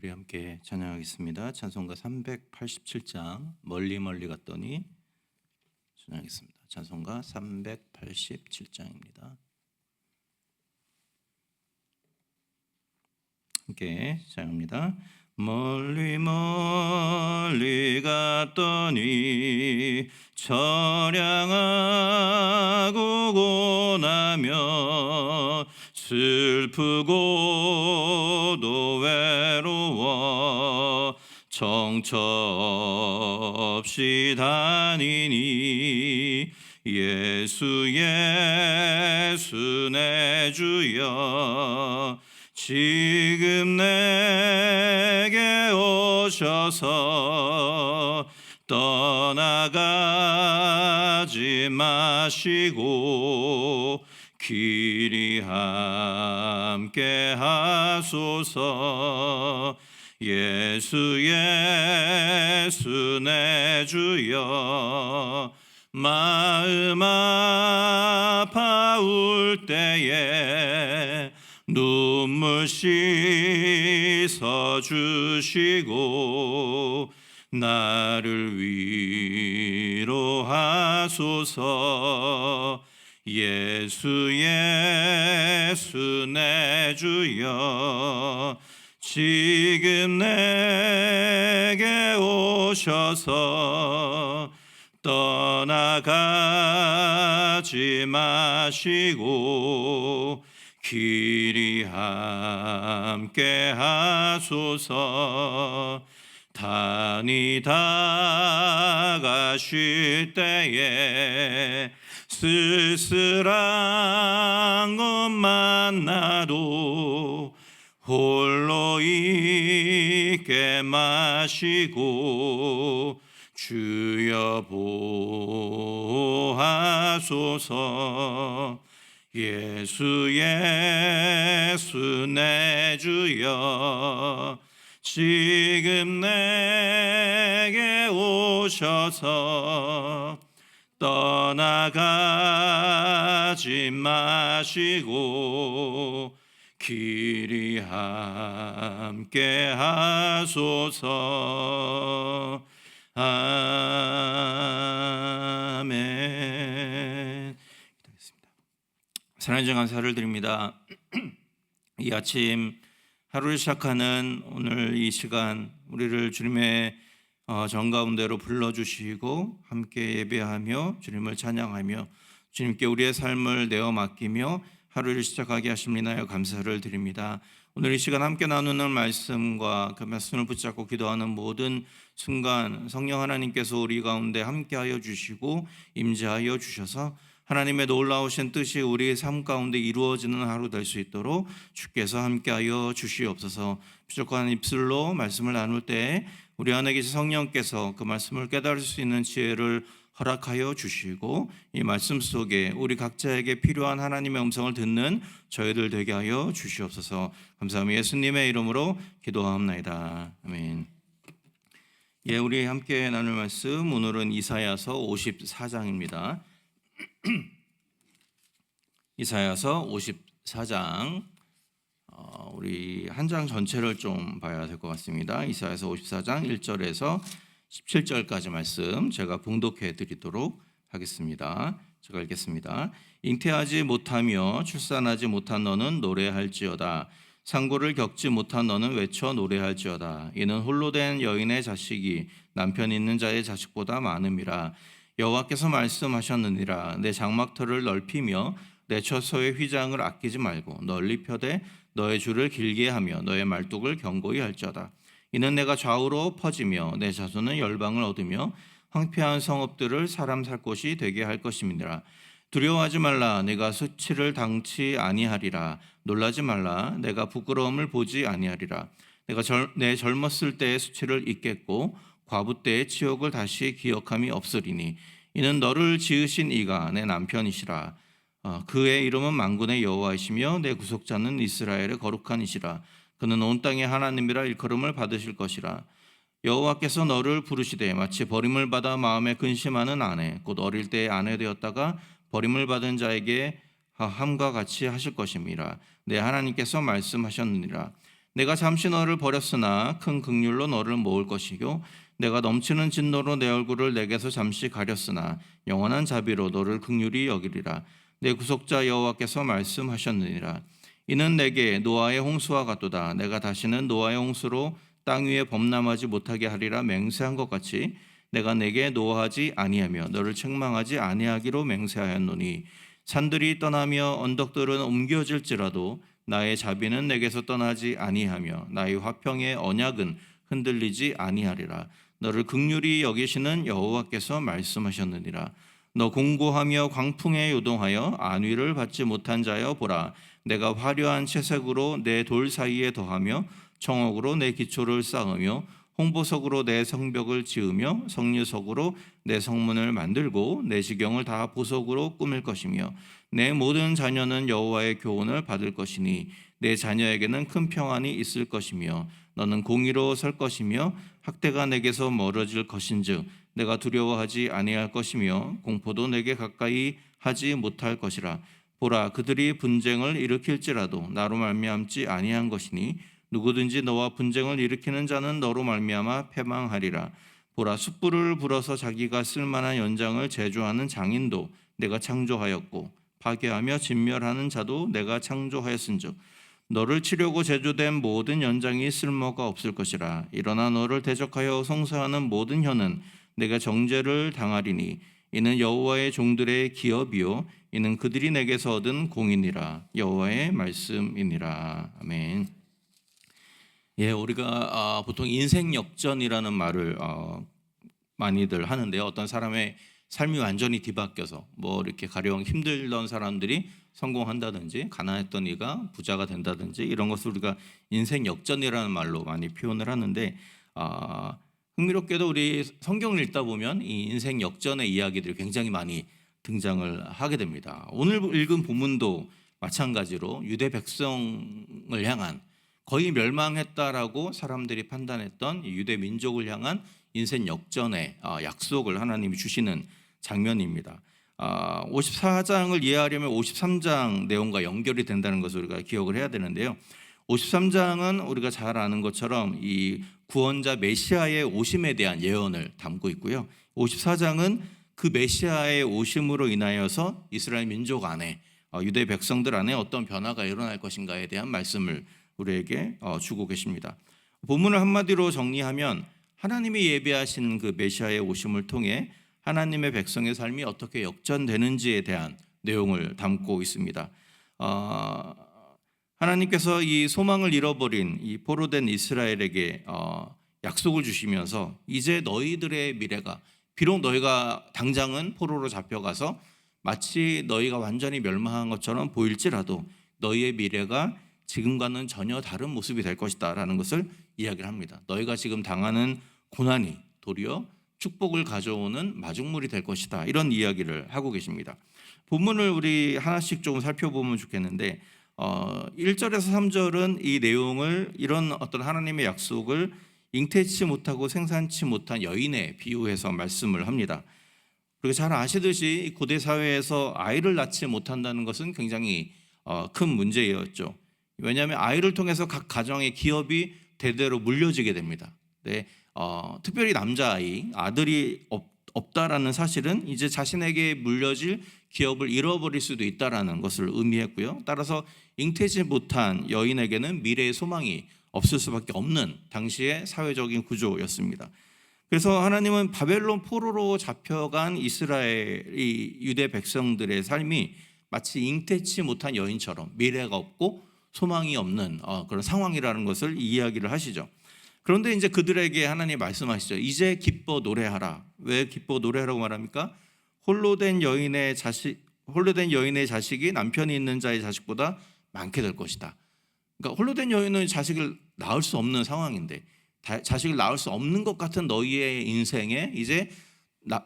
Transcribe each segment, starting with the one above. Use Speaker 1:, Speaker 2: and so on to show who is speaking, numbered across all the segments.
Speaker 1: 우리 함께 찬양하겠습니다. 찬송가 387장 멀리 멀리 갔더니 찬양하겠습니다. 찬송가 387장입니다. 함께 찬양합니다. 멀리 멀리 갔더니 처량하고 고나며 슬프고도 외로워 정처 없이 다니니 예수 예수 내 주여 지금 내게 오셔서 떠나가지 마시고 길이 함께 하소서. 예수 예수 내 주여 마음 아파올 때에 눈물 씻어 주시고 나를 위로하소서. 예수 예수 내 주여 지금 내게 오셔서 떠나가지 마시고 길이 함께 하소서. 다니다가 쉴 때에 쓸쓸한 것만 나도 홀로 있게 마시고 주여 보하소서. 예수 예수 내 주여 지금 내게 오셔서 떠나가지 마시고 길이 함께 하소서. 아멘. 사랑의 감사를 드립니다. 이 아침 하루를 시작하는 오늘 이 시간 우리를 주님의 정가운데로 불러주시고 함께 예배하며 주님을 찬양하며 주님께 우리의 삶을 내어 맡기며 하루를 시작하게 하심을 인하여 감사를 드립니다. 오늘 이 시간 함께 나누는 말씀과 그 말씀을 붙잡고 기도하는 모든 순간 성령 하나님께서 우리 가운데 함께하여 주시고 임재하여 주셔서 하나님의 놀라우신 뜻이 우리의 삶 가운데 이루어지는 하루 될 수 있도록 주께서 함께하여 주시옵소서. 부족한 입술로 말씀을 나눌 때 우리 안에 계신 성령께서 그 말씀을 깨달을 수 있는 지혜를 허락하여 주시고 이 말씀 속에 우리 각자에게 필요한 하나님의 음성을 듣는 저희들 되게 하여 주시옵소서. 감사하며 예수님의 이름으로 기도하옵나이다. 아멘. 예, 우리 함께 나눌 말씀 오늘은 이사야서 54장입니다. 이사야서 54장 우리 한 장 전체를 좀 봐야 될 것 같습니다. 이사야서 54장 1절에서 17절까지 말씀 제가 봉독해 드리도록 하겠습니다. 제가 읽겠습니다. 잉태하지 못하며 출산하지 못한 너는 노래할지어다. 상고를 겪지 못한 너는 외쳐 노래할지어다. 이는 홀로 된 여인의 자식이 남편 있는 자의 자식보다 많음이라. 여호와께서 말씀하셨느니라. 내 장막터를 넓히며 내 처소의 휘장을 아끼지 말고 널리 펴되 너의 줄을 길게 하며 너의 말뚝을 견고히 할지어다. 이는 내가 좌우로 퍼지며 내 자손은 열방을 얻으며 황폐한 성읍들을 사람 살 곳이 되게 할 것임이니라. 두려워하지 말라. 내가 수치를 당치 아니하리라. 놀라지 말라. 내가 부끄러움을 보지 아니하리라. 내가 내 젊었을 때의 수치를 잊겠고 과부 때의 치욕을 다시 기억함이 없으리니 이는 너를 지으신 이가 내 남편이시라. 그의 이름은 만군의 여호와이시며 내 구속자는 이스라엘의 거룩한 이시라. 그는 온 땅의 하나님이라 일컬음을 받으실 것이라. 여호와께서 너를 부르시되 마치 버림을 받아 마음에 근심하는 아내 곧 어릴 때의 아내 되었다가 버림을 받은 자에게 함과 같이 하실 것임이라. 내 하나님께서 말씀하셨느니라. 내가 잠시 너를 버렸으나 큰 긍휼로 너를 모을 것이요 내가 넘치는 진노로 내 얼굴을 내게서 잠시 가렸으나 영원한 자비로 너를 긍휼히 여기리라. 내 구속자 여호와께서 말씀하셨느니라. 이는 내게 노아의 홍수와 같도다. 내가 다시는 노아의 홍수로 땅 위에 범람하지 못하게 하리라 맹세한 것 같이 내가 내게 노하지 아니하며 너를 책망하지 아니하기로 맹세하였노니 산들이 떠나며 언덕들은 옮겨질지라도 나의 자비는 내게서 떠나지 아니하며 나의 화평의 언약은 흔들리지 아니하리라. 너를 긍휼히 여기시는 여호와께서 말씀하셨느니라. 너 공고하며 광풍에 요동하여 안위를 받지 못한 자여 보라. 내가 화려한 채색으로 내 돌 사이에 더하며 청옥으로 내 기초를 쌓으며 홍보석으로 내 성벽을 지으며 성류석으로 내 성문을 만들고 내 지경을 다 보석으로 꾸밀 것이며 내 모든 자녀는 여호와의 교훈을 받을 것이니 내 자녀에게는 큰 평안이 있을 것이며 너는 공의로 설 것이며 학대가 내게서 멀어질 것인즉 내가 두려워하지 아니할 것이며 공포도 내게 가까이 하지 못할 것이라. 보라, 그들이 분쟁을 일으킬지라도 나로 말미암지 아니한 것이니 누구든지 너와 분쟁을 일으키는 자는 너로 말미암아 패망하리라. 보라, 숯불을 불어서 자기가 쓸만한 연장을 제조하는 장인도 내가 창조하였고 파괴하며 진멸하는 자도 내가 창조하였은즉 너를 치려고 제조된 모든 연장이 쓸모가 없을 것이라. 일어나 너를 대적하여 송사하는 모든 혀는 내가 정죄를 당하리니 이는 여호와의 종들의 기업이요 이는 그들이 내게서 얻은 공이니라. 여호와의 말씀이니라. 아멘. 예, 우리가 보통 인생 역전이라는 말을 많이들 하는데요. 어떤 사람의 삶이 완전히 뒤바뀌어서 뭐 이렇게 가령 힘들던 사람들이 성공한다든지 가난했던 이가 부자가 된다든지 이런 것을 우리가 인생 역전이라는 말로 많이 표현을 하는데 흥미롭게도 우리 성경을 읽다 보면 이 인생 역전의 이야기들이 굉장히 많이 등장을 하게 됩니다. 오늘 읽은 본문도 마찬가지로 유대 백성을 향한 거의 멸망했다라고 사람들이 판단했던 유대 민족을 향한 인생 역전의 약속을 하나님이 주시는 장면입니다. 54장을 이해하려면 53장 내용과 연결이 된다는 것을 우리가 기억을 해야 되는데요. 53장은 우리가 잘 아는 것처럼 이 구원자 메시아의 오심에 대한 예언을 담고 있고요. 54장은 그 메시아의 오심으로 인하여서 이스라엘 민족 안에 유대 백성들 안에 어떤 변화가 일어날 것인가에 대한 말씀을 우리에게 주고 계십니다. 본문을 한마디로 정리하면 하나님이 예비하신 그 메시아의 오심을 통해 하나님의 백성의 삶이 어떻게 역전되는지에 대한 내용을 담고 있습니다. 하나님께서 이 소망을 잃어버린 이 포로된 이스라엘에게 약속을 주시면서 이제 너희들의 미래가 비록 너희가 당장은 포로로 잡혀가서 마치 너희가 완전히 멸망한 것처럼 보일지라도 너희의 미래가 지금과는 전혀 다른 모습이 될 것이다 라는 것을 이야기를 합니다. 너희가 지금 당하는 고난이 도리어 축복을 가져오는 마중물이 될 것이다, 이런 이야기를 하고 계십니다. 본문을 우리 하나씩 좀 살펴보면 좋겠는데 1절에서 3절은 이 내용을 이런 어떤 하나님의 약속을 잉태치 못하고 생산치 못한 여인에 비유해서 말씀을 합니다. 그리고 잘 아시듯이 고대 사회에서 아이를 낳지 못한다는 것은 굉장히 큰 문제였죠. 왜냐하면 아이를 통해서 각 가정의 기업이 대대로 물려지게 됩니다. 네, 특별히 남자아이, 아들이 없다라는 사실은 이제 자신에게 물려질 기업을 잃어버릴 수도 있다라는 것을 의미했고요. 따라서 잉태지 못한 여인에게는 미래의 소망이 없을 수밖에 없는 당시의 사회적인 구조였습니다. 그래서 하나님은 바벨론 포로로 잡혀간 이스라엘이 유대 백성들의 삶이 마치 잉태치 못한 여인처럼 미래가 없고 소망이 없는 그런 상황이라는 것을 이야기를 하시죠. 그런데 이제 그들에게 하나님 말씀하시죠. 이제 기뻐 노래하라. 왜 기뻐 노래하라고 말합니까? 홀로 된 여인의 자식이 남편이 있는 자의 자식보다 많게 될 것이다. 그러니까 홀로 된 여인은 자식을 낳을 수 없는 상황인데 자식을 낳을 수 없는 것 같은 너희의 인생에 이제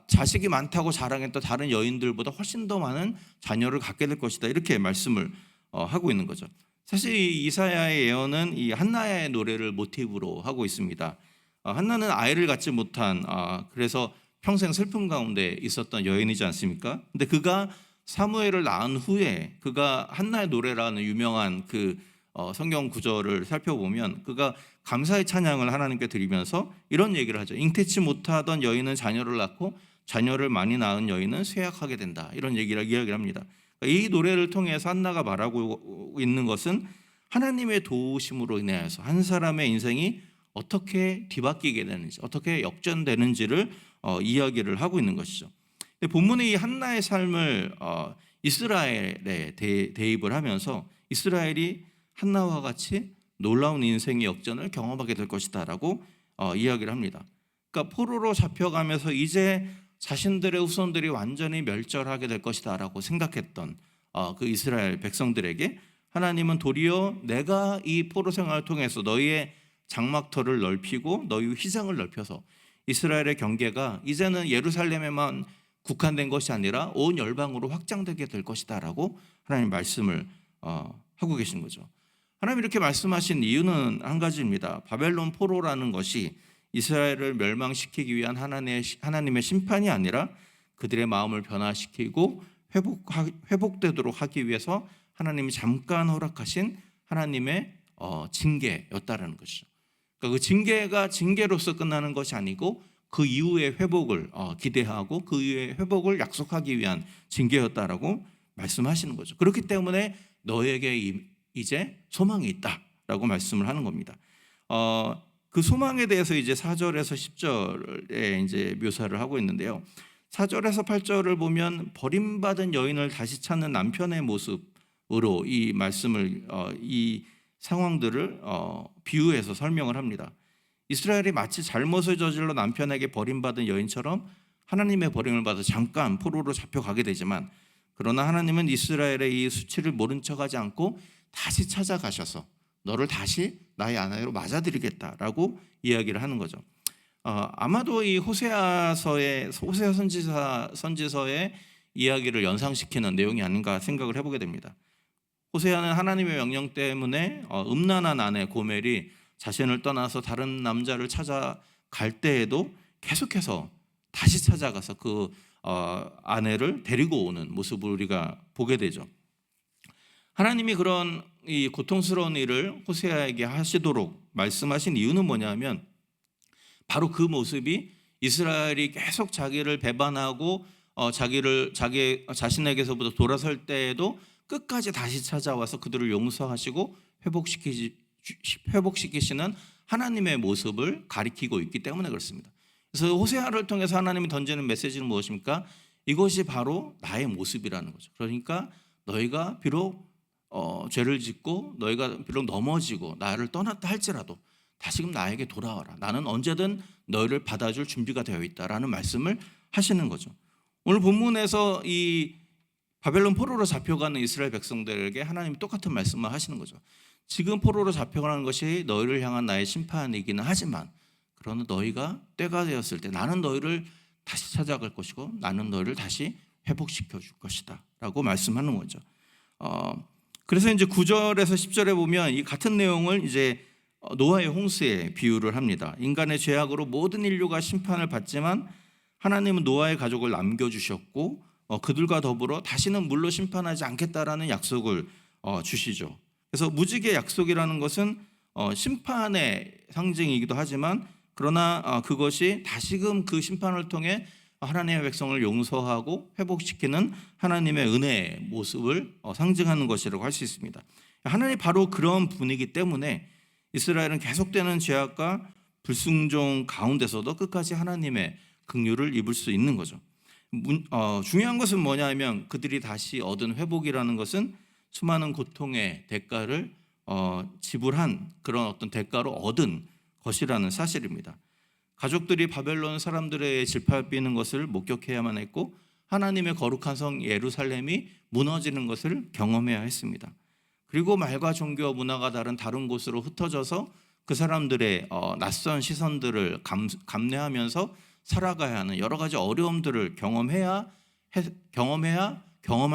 Speaker 1: 자식이 많다고 자랑했던 다른 여인들보다 훨씬 더 많은 자녀를 갖게 될 것이다. 이렇게 말씀을 하고 있는 거죠. 사실 이사야의 예언은 이 한나의 노래를 모티브로 하고 있습니다. 한나는 아이를 갖지 못한 그래서 평생 슬픔 가운데 있었던 여인이지 않습니까? 근데 그가 사무엘을 낳은 후에 그가 한나의 노래라는 유명한 그 성경 구절을 살펴보면 그가 감사의 찬양을 하나님께 드리면서 이런 얘기를 하죠. 잉태치 못하던 여인은 자녀를 낳고 자녀를 많이 낳은 여인은 쇠약하게 된다. 이런 이야기를 합니다. 이 노래를 통해서 한나가 말하고 있는 것은 하나님의 도우심으로 인해서 한 사람의 인생이 어떻게 뒤바뀌게 되는지, 어떻게 역전되는지를 이야기를 하고 있는 것이죠. 본문의 이 한나의 삶을 이스라엘에 대입을 하면서 이스라엘이 한나와 같이 놀라운 인생의 역전을 경험하게 될 것이다라고 이야기를 합니다. 그러니까 포로로 잡혀가면서 이제 자신들의 후손들이 완전히 멸절하게 될 것이다라고 생각했던 그 이스라엘 백성들에게 하나님은 도리어 내가 이 포로 생활을 통해서 너희의 장막터를 넓히고 너희 휘장을 넓혀서 이스라엘의 경계가 이제는 예루살렘에만 국한된 것이 아니라 온 열방으로 확장되게 될 것이다라고 하나님 말씀을 하고 계신 거죠. 하나님 이렇게 말씀하신 이유는 한 가지입니다. 바벨론 포로라는 것이 이스라엘을 멸망시키기 위한 하나님의 심판이 아니라 그들의 마음을 변화시키고 회복되도록 하기 위해서 하나님이 잠깐 허락하신 하나님의 징계였다라는 것이죠. 그러니까 그 징계가 징계로서 끝나는 것이 아니고 그 이후의 회복을 기대하고 그 이후의 회복을 약속하기 위한 징계였다라고 말씀하시는 거죠. 그렇기 때문에 너에게 이제 소망이 있다라고 말씀을 하는 겁니다. 그 소망에 대해서 이제 4절에서 10절에 이제 묘사를 하고 있는데요. 4절에서 8절을 보면 버림받은 여인을 다시 찾는 남편의 모습으로 이 말씀을 이 상황들을 비유해서 설명을 합니다. 이스라엘이 마치 잘못을 저질러 남편에게 버림받은 여인처럼 하나님의 버림을 받아 잠깐 포로로 잡혀가게 되지만 그러나 하나님은 이스라엘의 이 수치를 모른 척하지 않고 다시 찾아가셔서 너를 다시 나의 아내로 맞아들이겠다라고 이야기를 하는 거죠. 아마도 이 호세아 선지서의 이야기를 연상시키는 내용이 아닌가 생각을 해보게 됩니다. 호세아는 하나님의 명령 때문에 음란한 아내 고멜이 자신을 떠나서 다른 남자를 찾아갈 때에도 계속해서 다시 찾아가서 그 아내를 데리고 오는 모습을 우리가 보게 되죠. 하나님이 그런 이 고통스러운 일을 호세아에게 하시도록 말씀하신 이유는 뭐냐면 바로 그 모습이 이스라엘이 계속 자기를 배반하고 자신에게서부터 돌아설 때에도 끝까지 다시 찾아와서 그들을 용서하시고 회복시키시는 하나님의 모습을 가리키고 있기 때문에 그렇습니다. 그래서 호세아를 통해서 하나님이 던지는 메시지는 무엇입니까? 이것이 바로 나의 모습이라는 거죠. 그러니까 너희가 비록 죄를 짓고 너희가 비록 넘어지고 나를 떠났다 할지라도 다시금 나에게 돌아와라. 나는 언제든 너희를 받아줄 준비가 되어 있다라는 말씀을 하시는 거죠. 오늘 본문에서 이 바벨론 포로로 잡혀가는 이스라엘 백성들에게 하나님이 똑같은 말씀을 하시는 거죠. 지금 포로로 잡혀가는 것이 너희를 향한 나의 심판이기는 하지만 그러나 너희가 때가 되었을 때 나는 너희를 다시 찾아갈 것이고 나는 너희를 다시 회복시켜 줄 것이다 라고 말씀하는 거죠. 그래서 이제 9절에서 10절에 보면 이 같은 내용을 이제 노아의 홍수에 비유를 합니다. 인간의 죄악으로 모든 인류가 심판을 받지만 하나님은 노아의 가족을 남겨주셨고 그들과 더불어 다시는 물로 심판하지 않겠다라는 약속을 주시죠. 그래서 무지개 약속이라는 것은 심판의 상징이기도 하지만 그러나 그것이 다시금 그 심판을 통해 하나님의 백성을 용서하고 회복시키는 하나님의 은혜의 모습을 상징하는 것이라고 할 수 있습니다. 하나님이 바로 그런 분이기 때문에 이스라엘은 계속되는 죄악과 불순종 가운데서도 끝까지 하나님의 긍휼을 입을 수 있는 거죠. 중요한 것은 뭐냐면 그들이 다시 얻은 회복이라는 것은 수많은 고통의 대가를 지불한 그런 어떤 대가로 얻은 것이라는 사실입니다. 가족들이 바벨론 사람들의 질파비는 것을 목격해야만 했고 하나님의 거룩한 성 예루살렘이 무너지는 것을 경험해야 했습니다. 그리고 말과 종교와 문화가 다른 곳으로 흩어져서 그 사람들의 낯선 시선들을 감내하면서 살아가야 하는 여러 가지 어려움들을 경험할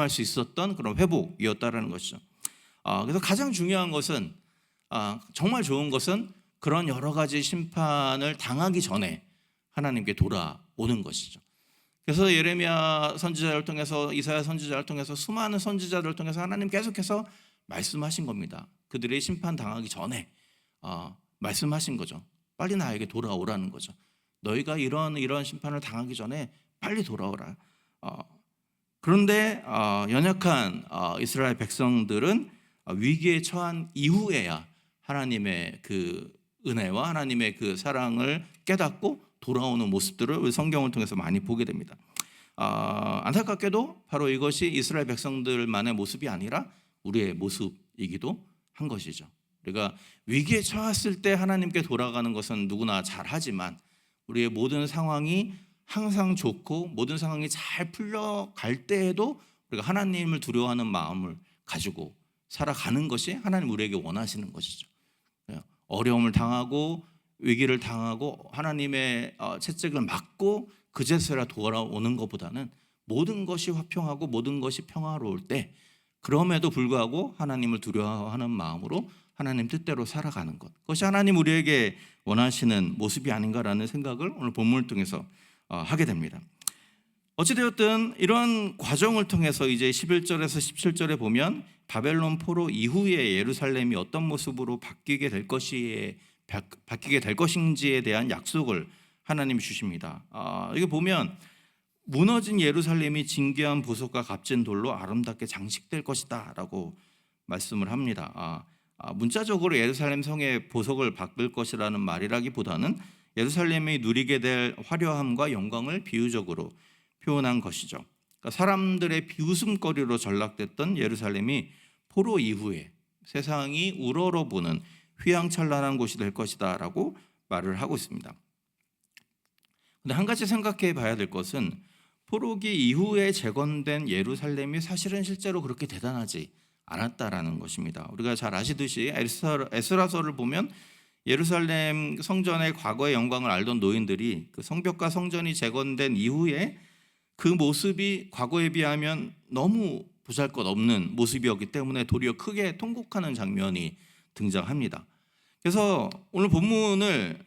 Speaker 1: 수 있었던 그런 회복이었다라는 것이죠. 그래서 가장 중요한 것은 정말 좋은 것은 그런 여러 가지 심판을 당하기 전에 하나님께 돌아오는 것이죠. 그래서 예레미야 선지자를 통해서 이사야 선지자를 통해서 수많은 선지자들을 통해서 하나님 계속해서 말씀하신 겁니다. 그들이 심판당하기 전에 말씀하신 거죠. 빨리 나에게 돌아오라는 거죠. 너희가 이런 심판을 당하기 전에 빨리 돌아오라. 그런데 연약한 이스라엘 백성들은 위기에 처한 이후에야 하나님의 그 은혜와 하나님의 그 사랑을 깨닫고 돌아오는 모습들을 성경을 통해서 많이 보게 됩니다. 안타깝게도 바로 이것이 이스라엘 백성들만의 모습이 아니라 우리의 모습이기도 한 것이죠. 우리가 위기에 처했을 때 하나님께 돌아가는 것은 누구나 잘하지만 우리의 모든 상황이 항상 좋고 모든 상황이 잘 풀려갈 때에도 우리가 하나님을 두려워하는 마음을 가지고 살아가는 것이 하나님 우리에게 원하시는 것이죠. 어려움을 당하고 위기를 당하고 하나님의 채찍을 맞고 그제서야 돌아오는 것보다는 모든 것이 화평하고 모든 것이 평화로울 때 그럼에도 불구하고 하나님을 두려워하는 마음으로 하나님 뜻대로 살아가는 것, 그것이 하나님 우리에게 원하시는 모습이 아닌가라는 생각을 오늘 본문을 통해서 하게 됩니다. 어찌되었든 이런 과정을 통해서 이제 11절에서 17절에 보면 바벨론 포로 이후에 예루살렘이 어떤 모습으로 바뀌게 될 것인지에 대한 약속을 하나님이 주십니다. 이거 보면 무너진 예루살렘이 진귀한 보석과 값진 돌로 아름답게 장식될 것이다 라고 말씀을 합니다. 문자적으로 예루살렘 성의 보석을 바꿀 것이라는 말이라기보다는 예루살렘이 누리게 될 화려함과 영광을 비유적으로 표현한 것이죠. 그러니까 사람들의 비웃음거리로 전락됐던 예루살렘이 포로 이후에 세상이 우러러보는 휘황찬란한 곳이 될 것이다 라고 말을 하고 있습니다. 근데 한 가지 생각해 봐야 될 것은 포로기 이후에 재건된 예루살렘이 사실은 실제로 그렇게 대단하지 않았다라는 것입니다. 우리가 잘 아시듯이 에스라서를 보면 예루살렘 성전의 과거의 영광을 알던 노인들이 그 성벽과 성전이 재건된 이후에 그 모습이 과거에 비하면 너무 보잘것없는 모습이었기 때문에 도리어 크게 통곡하는 장면이 등장합니다. 그래서 오늘 본문의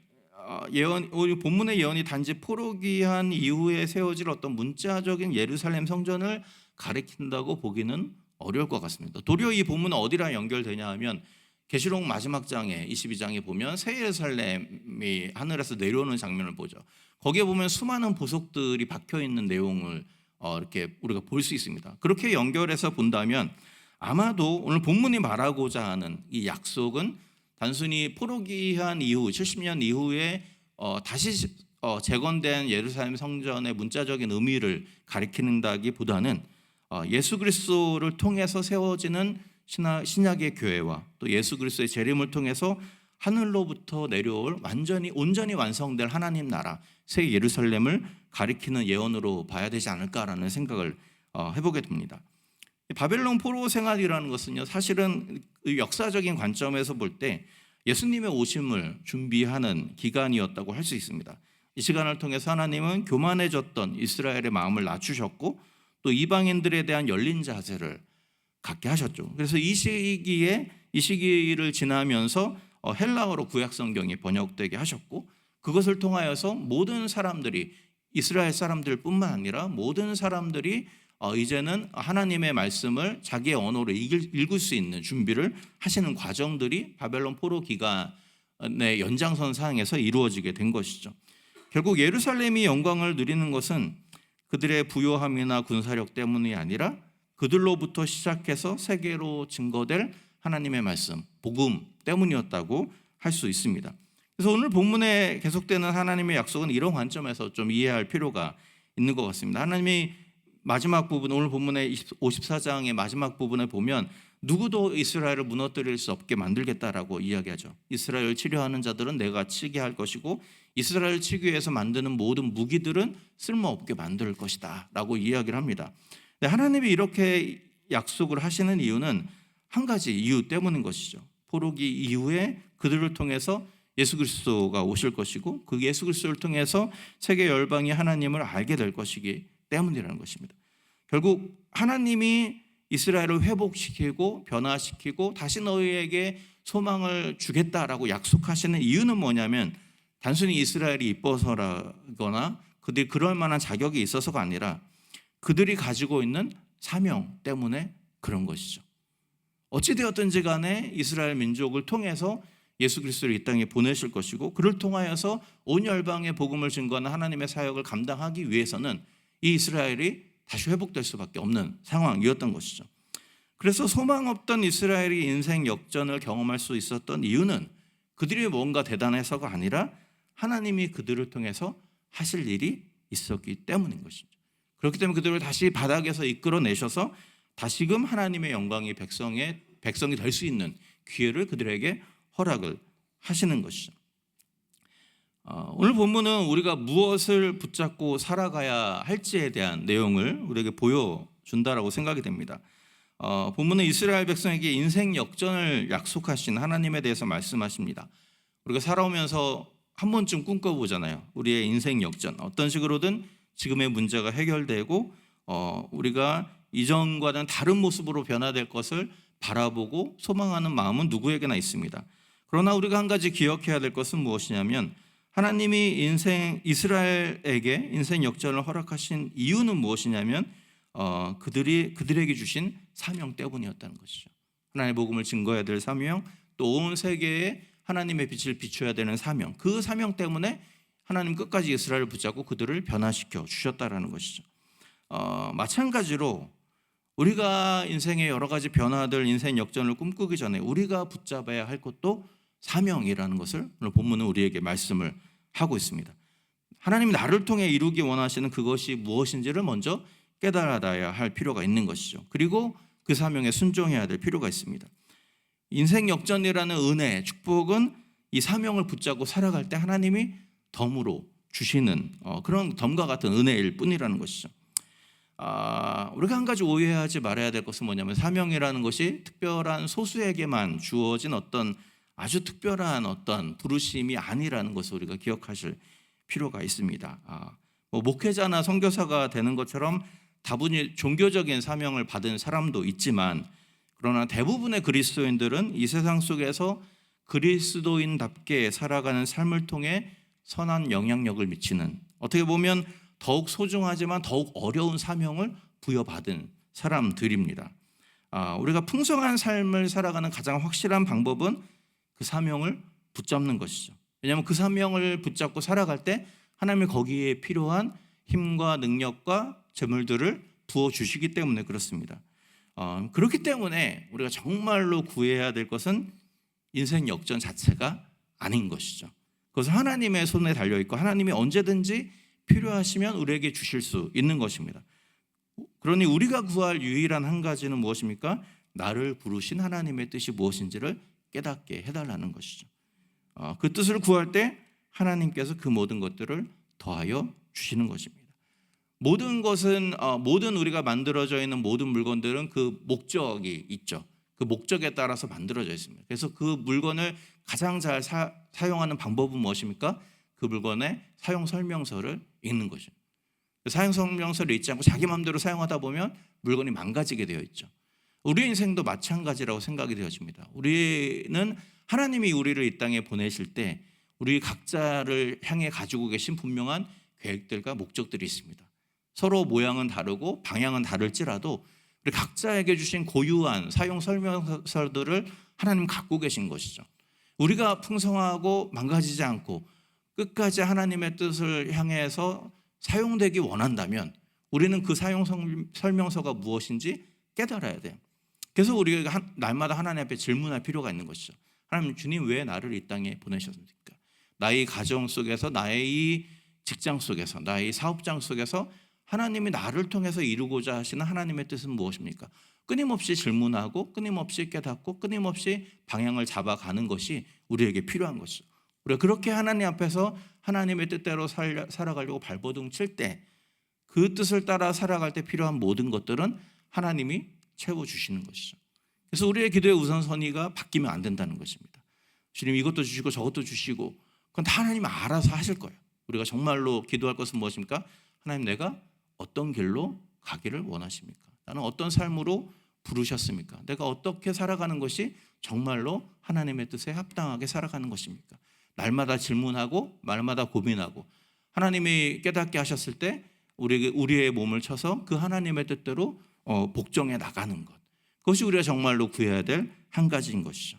Speaker 1: 예언이 단지 포로기한 이후에 세워질 어떤 문자적인 예루살렘 성전을 가리킨다고 보기는 어려울 것 같습니다. 도리어 이 본문은 어디랑 연결되냐 하면 계시록 마지막 장에 22장에 보면 새 예루살렘이 하늘에서 내려오는 장면을 보죠. 거기에 보면 수많은 보석들이 박혀 있는 내용을 이렇게 우리가 볼 수 있습니다. 그렇게 연결해서 본다면 아마도 오늘 본문이 말하고자 하는 이 약속은 단순히 포로기한 이후 70년 이후에 다시 재건된 예루살렘 성전의 문자적인 의미를 가리키는다기보다는 예수 그리스도를 통해서 세워지는 신약의 교회와 또 예수 그리스도의 재림을 통해서 하늘로부터 내려올 온전히 완성될 하나님 나라 새 예루살렘을 가리키는 예언으로 봐야 되지 않을까라는 생각을 해보게 됩니다. 바벨론 포로 생활이라는 것은요, 사실은 역사적인 관점에서 볼 때 예수님의 오심을 준비하는 기간이었다고 할 수 있습니다. 이 시간을 통해서 하나님은 교만해졌던 이스라엘의 마음을 낮추셨고 또 이방인들에 대한 열린 자세를 갖게 하셨죠. 그래서 이 시기를 지나면서 헬라어로 구약 성경이 번역되게 하셨고 그것을 통하여서 모든 사람들이 이스라엘 사람들뿐만 아니라 모든 사람들이 이제는 하나님의 말씀을 자기의 언어로 읽을 수 있는 준비를 하시는 과정들이 바벨론 포로 기간의 연장선상에서 이루어지게 된 것이죠. 결국 예루살렘이 영광을 누리는 것은 그들의 부요함이나 군사력 때문이 아니라 그들로부터 시작해서 세계로 증거될 하나님의 말씀, 복음 때문이었다고 할 수 있습니다. 그래서 오늘 본문에 계속되는 하나님의 약속은 이런 관점에서 좀 이해할 필요가 있는 것 같습니다. 하나님이 마지막 부분, 오늘 본문의 54장의 마지막 부분에 보면 누구도 이스라엘을 무너뜨릴 수 없게 만들겠다라고 이야기하죠. 이스라엘을 치료하는 자들은 내가 치게 할 것이고 이스라엘을 치기 위해서 만드는 모든 무기들은 쓸모없게 만들 것이다 라고 이야기를 합니다. 하나님이 이렇게 약속을 하시는 이유는 한 가지 이유 때문인 것이죠. 포로기 이후에 그들을 통해서 예수 그리스도가 오실 것이고 그 예수 그리스도를 통해서 세계 열방이 하나님을 알게 될 것이기 때문이라는 것입니다. 결국 하나님이 이스라엘을 회복시키고 변화시키고 다시 너희에게 소망을 주겠다라고 약속하시는 이유는 뭐냐면 단순히 이스라엘이 이뻐서라거나 그들이 그럴 만한 자격이 있어서가 아니라 그들이 가지고 있는 사명 때문에 그런 것이죠. 어찌되었든지 간에 이스라엘 민족을 통해서 예수 그리스도를 이 땅에 보내실 것이고, 그를 통하여서 온 열방의 복음을 증거하는 하나님의 사역을 감당하기 위해서는 이 이스라엘이 다시 회복될 수밖에 없는 상황이었던 것이죠. 그래서 소망 없던 이스라엘이 인생 역전을 경험할 수 있었던 이유는 그들이 뭔가 대단해서가 아니라 하나님이 그들을 통해서 하실 일이 있었기 때문인 것이죠. 그렇기 때문에 그들을 다시 바닥에서 이끌어내셔서 다시금 하나님의 영광이 백성이 될 수 있는 기회를 그들에게 허락을 하시는 것이죠. 오늘 본문은 우리가 무엇을 붙잡고 살아가야 할지에 대한 내용을 우리에게 보여준다라고 생각이 됩니다. 본문은 이스라엘 백성에게 인생 역전을 약속하신 하나님에 대해서 말씀하십니다. 우리가 살아오면서 한 번쯤 꿈꿔보잖아요. 우리의 인생 역전, 어떤 식으로든 지금의 문제가 해결되고 우리가 이전과는 다른 모습으로 변화될 것을 바라보고 소망하는 마음은 누구에게나 있습니다. 그러나 우리가 한 가지 기억해야 될 것은 무엇이냐면, 하나님이 이스라엘에게 인생 역전을 허락하신 이유는 무엇이냐면 그들에게 주신 사명 때문이었다는 것이죠. 하나님의 복음을 증거해야 될 사명, 또 온 세계에 하나님의 빛을 비춰야 되는 사명, 그 사명 때문에 하나님 끝까지 이스라엘을 붙잡고 그들을 변화시켜 주셨다라는 것이죠. 마찬가지로 우리가 인생의 여러 가지 변화들, 인생 역전을 꿈꾸기 전에 우리가 붙잡아야 할 것도 사명이라는 것을 오늘 본문은 우리에게 말씀을 하고 있습니다. 하나님이 나를 통해 이루기 원하시는 그것이 무엇인지를 먼저 깨달아야 할 필요가 있는 것이죠. 그리고 그 사명에 순종해야 될 필요가 있습니다. 인생 역전이라는 은혜, 축복은 이 사명을 붙잡고 살아갈 때 하나님이 덤으로 주시는 그런 덤과 같은 은혜일 뿐이라는 것이죠. 우리가 한 가지 오해하지 말아야 될 것은 뭐냐면, 사명이라는 것이 특별한 소수에게만 주어진 어떤 아주 특별한 어떤 부르심이 아니라는 것을 우리가 기억하실 필요가 있습니다. 목회자나 선교사가 되는 것처럼 다분히 종교적인 사명을 받은 사람도 있지만, 그러나 대부분의 그리스도인들은 이 세상 속에서 그리스도인답게 살아가는 삶을 통해 선한 영향력을 미치는, 어떻게 보면 더욱 소중하지만 더욱 어려운 사명을 부여받은 사람들입니다. 우리가 풍성한 삶을 살아가는 가장 확실한 방법은 그 사명을 붙잡는 것이죠. 왜냐하면 그 사명을 붙잡고 살아갈 때 하나님이 거기에 필요한 힘과 능력과 재물들을 부어주시기 때문에 그렇습니다. 그렇기 때문에 우리가 정말로 구해야 될 것은 인생 역전 자체가 아닌 것이죠. 그것은 하나님의 손에 달려있고 하나님이 언제든지 필요하시면 우리에게 주실 수 있는 것입니다. 그러니 우리가 구할 유일한 한 가지는 무엇입니까? 나를 부르신 하나님의 뜻이 무엇인지를 깨닫게 해달라는 것이죠. 그 뜻을 구할 때 하나님께서 그 모든 것들을 더하여 주시는 것입니다. 모든 것은 모든 우리가 만들어져 있는 모든 물건들은 그 목적이 있죠. 그 목적에 따라서 만들어져 있습니다. 그래서 그 물건을 가장 잘 사용하는 방법은 무엇입니까? 그 물건의 사용 설명서를 읽는 것이죠. 사용 설명서를 읽지 않고 자기 마음대로 사용하다 보면 물건이 망가지게 되어 있죠. 우리 인생도 마찬가지라고 생각이 되어집니다. 우리는 하나님이 우리를 이 땅에 보내실 때 우리 각자를 향해 가지고 계신 분명한 계획들과 목적들이 있습니다. 서로 모양은 다르고 방향은 다를지라도 우리 각자에게 주신 고유한 사용 설명서들을 하나님 갖고 계신 것이죠. 우리가 풍성하고 망가지지 않고 끝까지 하나님의 뜻을 향해서 사용되기 원한다면 우리는 그 사용 설명서가 무엇인지 깨달아야 돼요. 그래서 우리가 날마다 하나님 앞에 질문할 필요가 있는 것이죠. 하나님, 주님 왜 나를 이 땅에 보내셨습니까? 나의 가정 속에서, 나의 이 직장 속에서, 나의 사업장 속에서 하나님이 나를 통해서 이루고자 하시는 하나님의 뜻은 무엇입니까? 끊임없이 질문하고 끊임없이 깨닫고 끊임없이 방향을 잡아가는 것이 우리에게 필요한 것이죠. 우리가 그렇게 하나님 앞에서 하나님의 뜻대로 살아가려고 발버둥 칠 때, 그 뜻을 따라 살아갈 때 필요한 모든 것들은 하나님이 채워주시는 것이죠. 그래서 우리의 기도의 우선순위가 바뀌면 안 된다는 것입니다. 주님 이것도 주시고 저것도 주시고, 그건 다 하나님이 알아서 하실 거예요. 우리가 정말로 기도할 것은 무엇입니까? 하나님, 내가 어떤 길로 가기를 원하십니까? 나는 어떤 삶으로 부르셨습니까? 내가 어떻게 살아가는 것이 정말로 하나님의 뜻에 합당하게 살아가는 것입니까? 날마다 질문하고 날마다 고민하고, 하나님이 깨닫게 하셨을 때 우리의 몸을 쳐서 그 하나님의 뜻대로 복종해 나가는 것, 그것이 우리가 정말로 구해야 될 한 가지인 것이죠.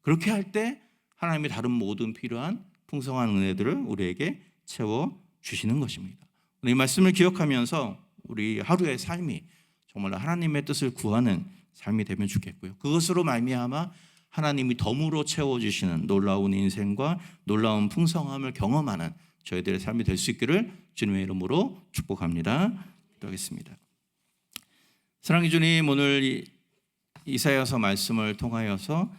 Speaker 1: 그렇게 할 때 하나님이 다른 모든 필요한 풍성한 은혜들을 우리에게 채워 주시는 것입니다. 이 말씀을 기억하면서 우리 하루의 삶이 정말로 하나님의 뜻을 구하는 삶이 되면 좋겠고요. 그것으로 말미암아 하나님이 덤으로 채워주시는 놀라운 인생과 놀라운 풍성함을 경험하는 저희들의 삶이 될 수 있기를 주님의 이름으로 축복합니다. 기도하겠습니다. 사랑의 주님, 오늘 이사야서 말씀을 통하여서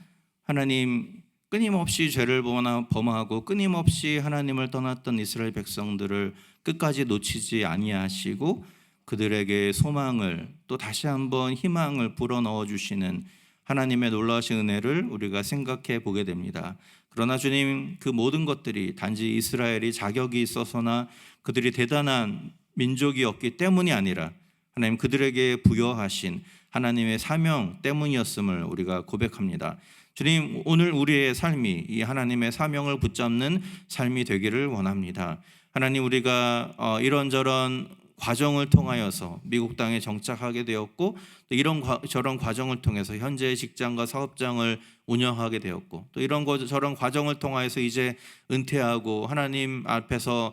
Speaker 1: 하나님 끊임없이 죄를 범하고 끊임없이 하나님을 떠났던 이스라엘 백성들을 끝까지 놓치지 아니하시고 그들에게 소망을 또 다시 한번 희망을 불어넣어 주시는 하나님의 놀라우신 은혜를 우리가 생각해 보게 됩니다. 그러나 주님, 그 모든 것들이 단지 이스라엘이 자격이 있어서나 그들이 대단한 민족이었기 때문이 아니라 하나님 그들에게 부여하신 하나님의 사명 때문이었음을 우리가 고백합니다. 주님, 오늘 우리의 삶이 이 하나님의 사명을 붙잡는 삶이 되기를 원합니다. 하나님, 우리가 이런저런 과정을 통하여서 미국 땅에 정착하게 되었고 또 이런 저런 과정을 통해서 현재 직장과 사업장을 운영하게 되었고 또 이런 저런 과정을 통하여서 이제 은퇴하고 하나님 앞에서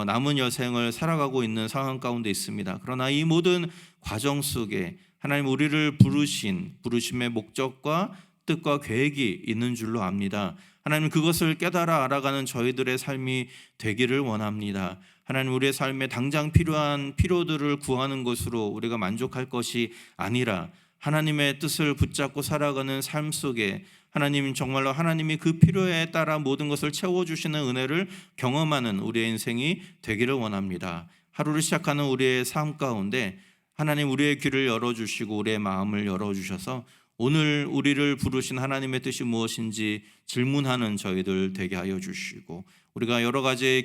Speaker 1: 남은 여생을 살아가고 있는 상황 가운데 있습니다. 그러나 이 모든 과정 속에 하나님 우리를 부르심의 목적과 뜻과 계획이 있는 줄로 압니다. 하나님 그것을 깨달아 알아가는 저희들의 삶이 되기를 원합니다. 하나님 우리의 삶에 당장 필요한 필요들을 구하는 것으로 우리가 만족할 것이 아니라 하나님의 뜻을 붙잡고 살아가는 삶 속에 하나님 정말로 하나님이 그 필요에 따라 모든 것을 채워주시는 은혜를 경험하는 우리의 인생이 되기를 원합니다. 하루를 시작하는 우리의 삶 가운데 하나님 우리의 귀를 열어주시고 우리의 마음을 열어주셔서 오늘 우리를 부르신 하나님의 뜻이 무엇인지 질문하는 저희들 되게 하여 주시고 우리가 여러 가지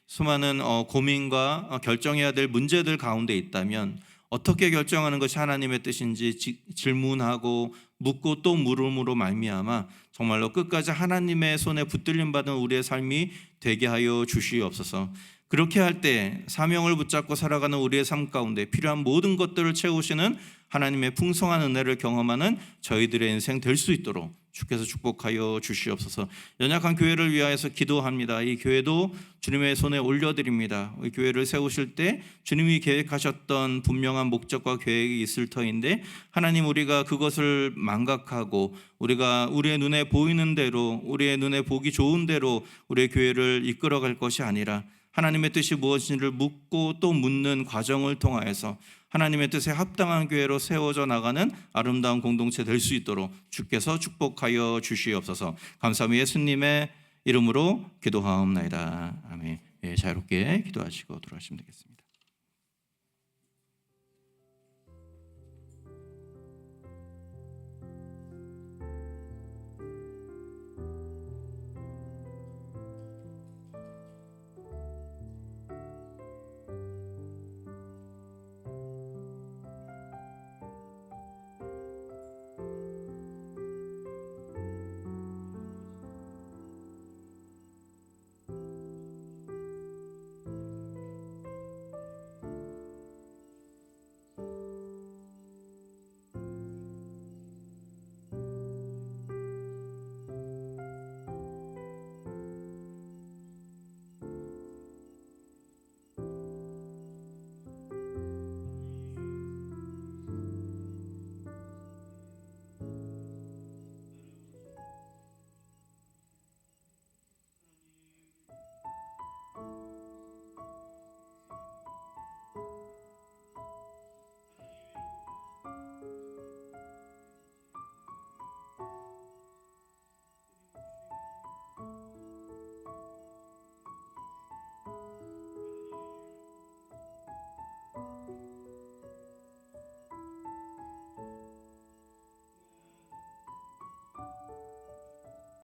Speaker 1: 수많은 고민과 결정해야 될 문제들 가운데 있다면 어떻게 결정하는 것이 하나님의 뜻인지 질문하고 묻고 또 물음으로 말미암아 정말로 끝까지 하나님의 손에 붙들림 받은 우리의 삶이 되게 하여 주시옵소서. 그렇게 할 때 사명을 붙잡고 살아가는 우리의 삶 가운데 필요한 모든 것들을 채우시는 하나님의 풍성한 은혜를 경험하는 저희들의 인생 될 수 있도록 주께서 축복하여 주시옵소서. 연약한 교회를 위하여서 기도합니다. 이 교회도 주님의 손에 올려드립니다. 이 교회를 세우실 때 주님이 계획하셨던 분명한 목적과 계획이 있을 터인데 하나님 우리가 그것을 망각하고 우리가 우리의 눈에 보이는 대로 우리의 눈에 보기 좋은 대로 우리의 교회를 이끌어갈 것이 아니라 하나님의 뜻이 무엇인지를 묻고 또 묻는 과정을 통하여서 하나님의 뜻에 합당한 교회로 세워져 나가는 아름다운 공동체 될 수 있도록 주께서 축복하여 주시옵소서. 감사합니다. 예수님의 이름으로 기도하옵나이다. 아멘. 자유롭게 기도하시고 돌아가시면 되겠습니다.